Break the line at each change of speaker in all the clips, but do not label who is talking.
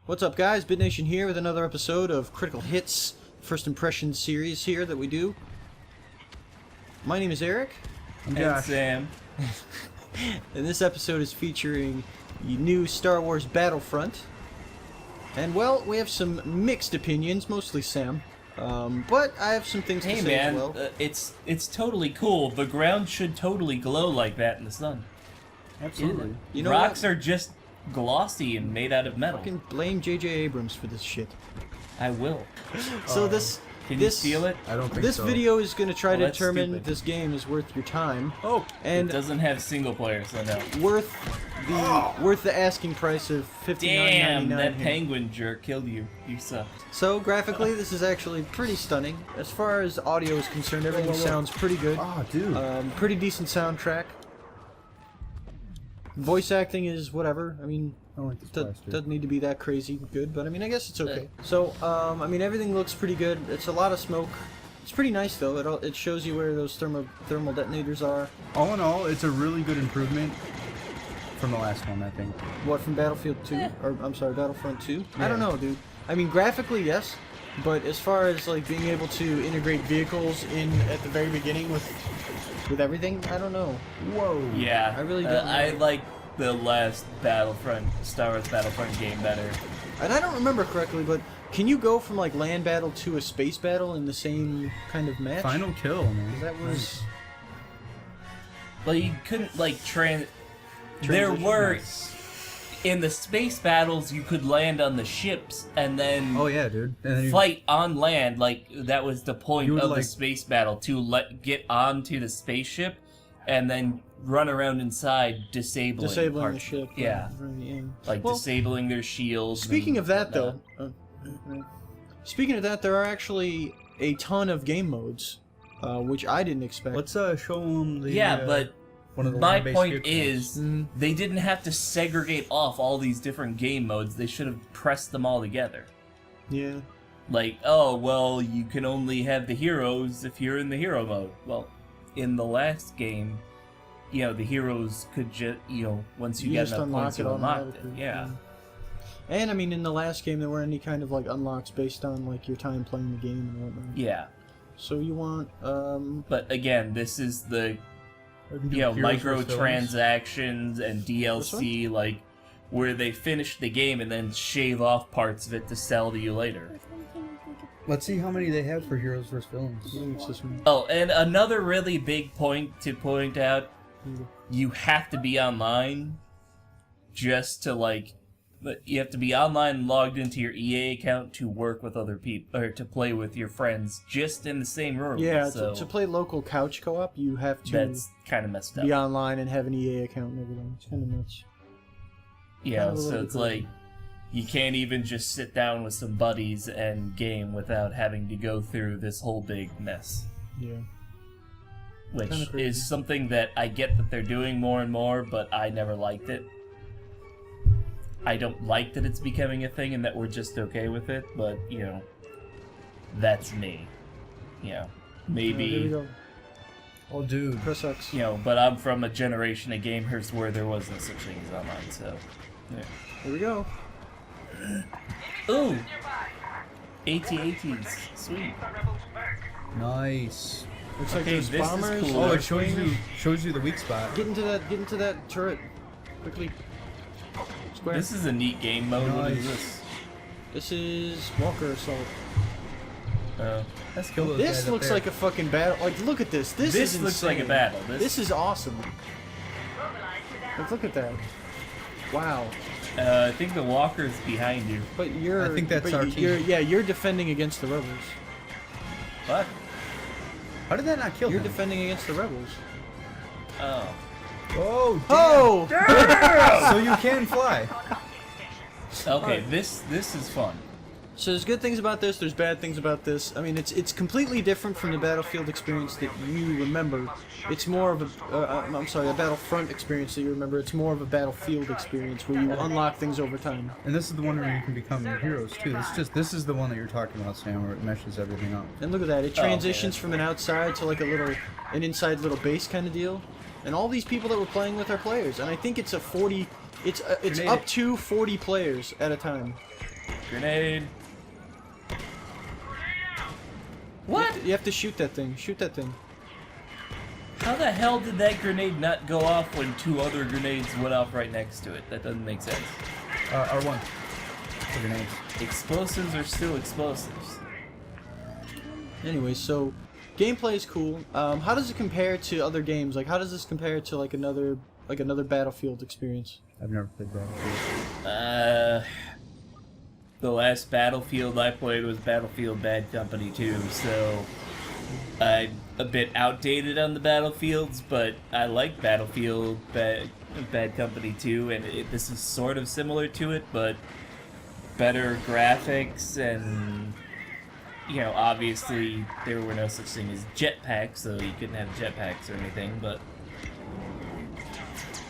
What's up, guys? BitNation here with another episode of Critical Hits First Impression series here that we do. My name is Eric.
And Sam.
And this episode is featuring the new Star Wars Battlefront. And, well, we have some mixed opinions, mostly Sam. But I have some things to say as well.
It's totally cool. The ground should totally glow like that in the sun.
Absolutely. You know
Rocks
what?
are just glossy and made out of metal.
Fucking blame J.J. Abrams for this shit.
I will.
So
Can you steal it?
I don't think
This
so.
video is going to try to
Well, that's
determine
stupid.
this game is worth your time.
Oh,
And
It doesn't have single player, so no.
worth the asking price of $59.99.
Damn, that
here.
penguin jerk killed you. You suck.
So graphically, this is actually pretty stunning. As far as audio is concerned, everything sounds pretty good.
oh, dude.
Pretty decent soundtrack. Voice acting is whatever. I mean,
I like this blaster.
doesn't need to be that crazy good, but I mean, I guess it's okay. So, I mean, everything looks pretty good. It's a lot of smoke. It's pretty nice though. It shows you where those thermal detonators are.
All in all, it's a really good improvement from the last one, I think.
What, from Battlefield 2? Or I'm sorry, Battlefront 2? I don't
Yeah.
know, dude. I mean, graphically, yes, but as far as like being able to integrate vehicles in at the very beginning with everything, I don't know.
Whoa.
Yeah.
I really don't
I
know.
like the last Star Wars Battlefront game better.
And I don't remember correctly, but can you go from like land battle to a space battle in the same kind of match?
Final kill, man.
That was
But you couldn't, like, There
Transition?
were... In the space battles, you could land on the ships and then...
Oh, yeah, dude. And then you-
fight on land. Like, that was the point
You would,
of the
like-
space battle, to get onto the spaceship and then run around inside disabling
the
parts.
ship.
Yeah.
Yeah.
Like
Well,
disabling their shields.
Speaking
and
of that,
whatnot.
though, speaking of that, there are actually a ton of game modes, which I didn't expect.
Let's show them the...
Yeah, but
one of the
my
land-based
point
vehicles.
is, they didn't have to segregate off all these different game modes. They should have pressed them all together.
Yeah.
Like, oh, well, you can only have the heroes if you're in the hero mode. Well, in the last game, you know, the heroes could just, you know, once you, get
just
enough points, you unlocked it.
automatically,
Yeah.
And I mean, in the last game, there weren't any kind of like unlocks based on like your time playing the game and whatnot.
Yeah.
So you want,
But again, this is the,
We can do
you know,
heroes versus villains.
microtransactions and DLC, like, where they finish the game and then shave off parts of it to sell to you later.
Let's see how many they have for heroes versus villains.
what's this one?
Oh, and another really big point to point out, you have to be online just to, like, you have to be online and logged into your EA account to work with other people, or to play with your friends just in the same room.
Yeah,
so
to play local couch co-op, you have to
that's kind of messed up.
be online and have an EA account and everything. It's kind of nuts.
Yeah,
kind of a
so
little
it's
bit
like, you can't even just sit down with some buddies and game without having to go through this whole big mess.
Yeah.
Which
Kinda crazy.
is something that I get that they're doing more and more, but I never liked it. I don't like that it's becoming a thing and that we're just okay with it, but, you know, that's me. You know,
Here we
maybe,
go.
Oh, dude.
Press X.
you know, but I'm from a generation of gamers where there was no such thing as online, so, yeah.
Here we go.
Ooh! AT-ATs, sweet.
Nice.
Looks like
Okay,
there's
this is
bombers.
cool.
Oh,
Or
it shows you the weak spot.
Get into that turret. Quickly. Square.
This is a neat game mode. What is
Nice.
this?
This is Walker Assault.
Let's kill those
This
guys up
looks
there.
like a fucking battle. Like, look at this. This is
looks like a
insane.
battle.
This is awesome. Like, look at that. Wow.
I think the walker's behind you.
But you're.
I think that's
but
our
you're,
team.
Yeah, you're defending against the rebels.
What?
How did that not kill
You're
him?
defending against the rebels.
Oh.
Oh,
Oh!
so you can fly.
Okay, this is fun.
So there's good things about this. There's bad things about this. I mean, it's completely different from the Battlefield experience that you remember. It's more of a a Battlefront experience that you remember. It's more of a Battlefield experience where you unlock things over time.
And this is the one where you can become heroes too. This is the one that you're talking about, Sam, where it meshes everything up.
And look at that. It
okay,
transitions
that's
from an outside to like an inside little base kind of deal. And all these people that we're playing with are players. And I think it's a 40. It's
Grenade
up
it.
to 40 players at a time.
Grenade. What?
You have to shoot that thing. Shoot that thing.
How the hell did that grenade not go off when 2 other grenades went off right next to it? That doesn't make sense.
R1. For grenades.
Explosives are still explosives.
Anyway, so gameplay is cool. How does it compare to other games? Like, how does this compare to like another Battlefield experience?
I've never played Battlefield.
The last Battlefield I played was Battlefield Bad Company 2, so I'm a bit outdated on the Battlefields, but I like Battlefield Bad Company 2, and this is sort of similar to it, but better graphics, and, you know, obviously there were no such thing as jetpacks, so you couldn't have jetpacks or anything, but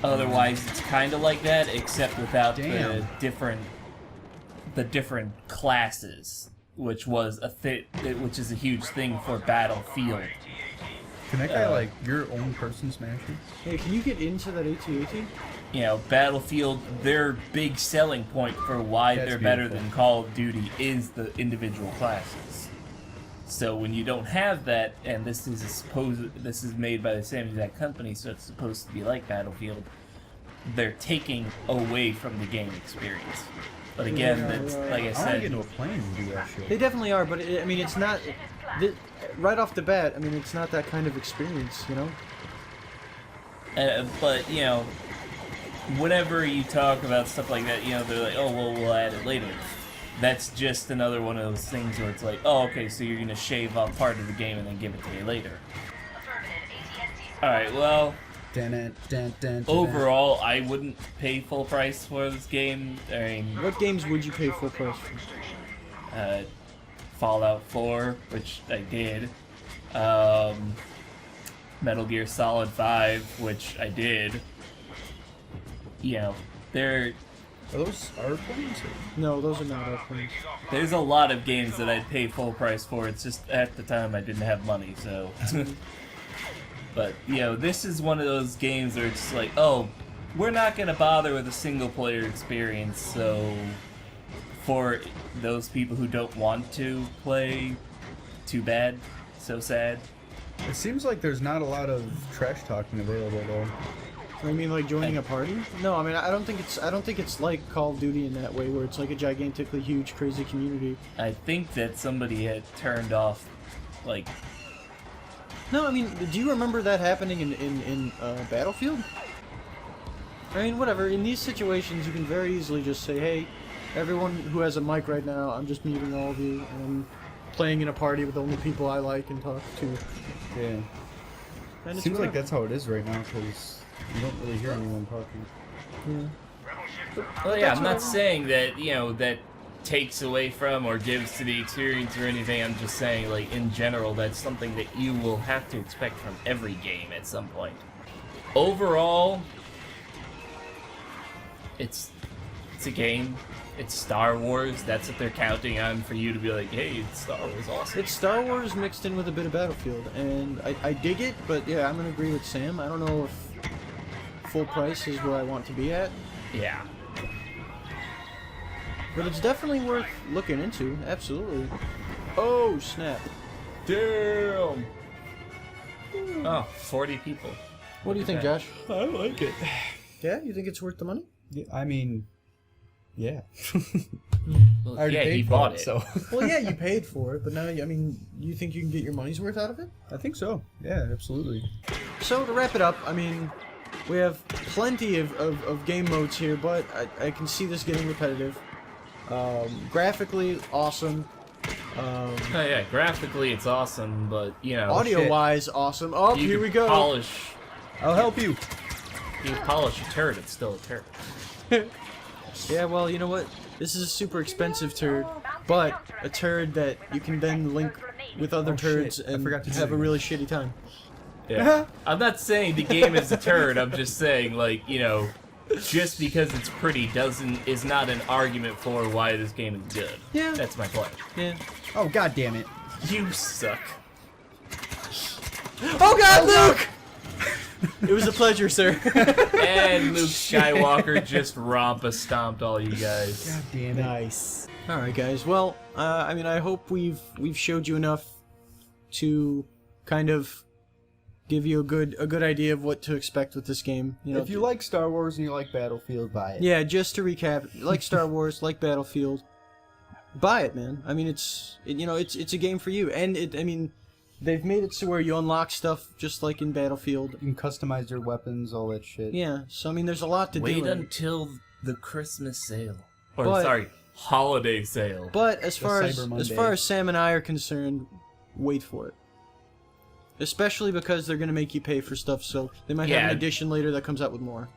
otherwise it's kind of like that, except without the different classes, which was which is a huge thing for Battlefield.
Can that guy, like, your own person smash you?
Hey, can you get into that AT-AT?
You know, Battlefield, their big selling point for why
That's
they're better
beautiful.
than Call of Duty is the individual classes. So when you don't have that, and this is made by the same exact company, so it's supposed to be like Battlefield, they're taking away from the game experience. But again, that's like I
I want to
said.
get into a plane and do that shit.
They definitely are, but I mean, it's not. Right off the bat, I mean, it's not that kind of experience, you know?
But, you know, whenever you talk about stuff like that, you know, they're like, oh, well, we'll add it later. That's just another one of those things where it's like, oh, okay, so you're going to shave off part of the game and then give it to me later. Alright, well, overall, I wouldn't pay full price for this game. I mean,
What games would you pay full price for?
Fallout 4, which I did. Metal Gear Solid 5, which I did. You know,
Are those our planes?
No, those are not our things.
there's a lot of games that I'd pay full price for. It's just at the time I didn't have money, so. But, you know, this is one of those games where it's like, oh, we're not going to bother with a single player experience, so for those people who don't want to play, too bad, so sad.
It seems like there's not a lot of trash talking available though.
I mean, like joining a party? No, I mean, I don't think it's like Call of Duty in that way, where it's like a gigantically huge, crazy community.
I think that somebody had turned off, like,
No, I mean, do you remember that happening in Battlefield? I mean, whatever. In these situations, you can very easily just say, "Hey, everyone who has a mic right now, I'm just muting all of you, and I'm playing in a party with only people I like and talk to."
Yeah.
And it's
Seems like
whatever.
that's how it is right now because you don't really hear anyone talking.
Yeah.
well, yeah,
that's
I'm
what
not saying that, you know, that takes away from or gives to the experience or anything. I'm just saying, like, in general, that's something that you will have to expect from every game at some point. Overall, it's a game. It's Star Wars. That's what they're counting on for you to be like, hey, it's Star Wars, awesome.
It's Star Wars mixed in with a bit of Battlefield, and I dig it, but yeah, I'm gonna agree with Sam. I don't know if full price is where I want to be at,
Yeah.
but it's definitely worth looking into, absolutely. Oh, snap.
Damn. Oh, 40 people.
What do you think, Josh?
I like it.
Yeah, you think it's worth the money?
Yeah, I mean, yeah.
Well,
I already
yeah,
paid
he
for
bought
it,
it.
so
Well, yeah, you paid for it, but now, I mean, you think you can get your money's worth out of it?
I think so. Yeah, absolutely.
So, to wrap it up, I mean, we have plenty of game modes here, but I can see this getting repetitive. Graphically, awesome.
Oh yeah, graphically it's awesome, but you know,
Audio-wise, awesome. Oh,
you
here
can
we go.
Polish,
I'll help you.
you polish a turd, it's still a turd.
Yeah, well, you know what? This is a super expensive turd, but a turd that you can then link with other
Oh,
turds
shit. I
and
forgot to
have
do
a
that.
really shitty time.
Yeah. I'm not saying the game is a turd. I'm just saying, like, you know, just because it's pretty is not an argument for why this game is good.
Yeah.
That's my point.
Yeah.
Oh, god damn it.
You suck.
Oh God, Luke! It was a pleasure, sir.
And Luke Skywalker just rompa stomped all you guys.
God damn it.
Nice. All right, guys. Well, I mean, I hope we've showed you enough to kind of give you a good idea of what to expect with this game. You know,
If you like Star Wars and you like Battlefield, buy it.
yeah, just to recap, like Star Wars, like Battlefield, buy it, man. I mean, it's a game for you, and I mean, they've made it so where you unlock stuff just like in Battlefield.
You can customize your weapons, all that shit.
Yeah, so I mean, there's a lot to do.
Wait
in it.
until the Christmas sale. Or
But-
sorry, holiday sale.
But as far
Cyber
as
Monday.
Sam and I are concerned, wait for it. Especially because they're gonna make you pay for stuff, so they might have
Yeah.
an edition later that comes out with more.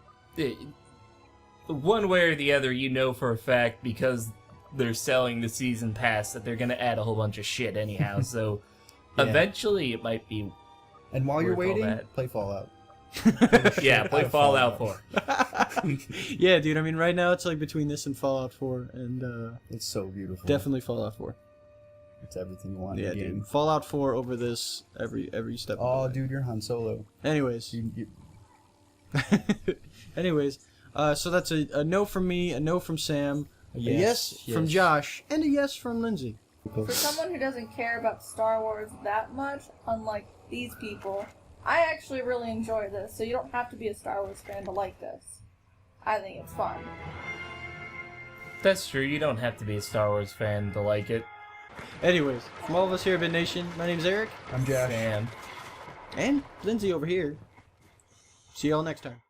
One way or the other, you know for a fact, because they're selling the season pass, that they're going to add a whole bunch of shit anyhow. So
Yeah.
eventually it might be...
And while you're
Worth all
waiting,
that.
play Fallout.
Yeah, play
out of
Fallout
Fallout.
4.
Yeah, dude. I mean, right now it's like between this and Fallout 4, and
It's so beautiful.
definitely Fallout 4.
It's everything you want
Yeah,
in a game.
dude. Fallout 4 over this every step.
Oh,
of the way.
dude, you're Han Solo.
Anyways,
You,
anyways, so that's a no from me, a no from Sam, a yes, from
yes.
Josh, and a yes from Lindsay.
For someone who doesn't care about Star Wars that much, unlike these people, I actually really enjoy this, so you don't have to be a Star Wars fan to like this. I think it's fun.
That's true, you don't have to be a Star Wars fan to like it.
Anyways, from all of us here at Bit Nation, my name's Eric,
I'm Josh.
Fan.
and Lindsay over here. See y'all next time.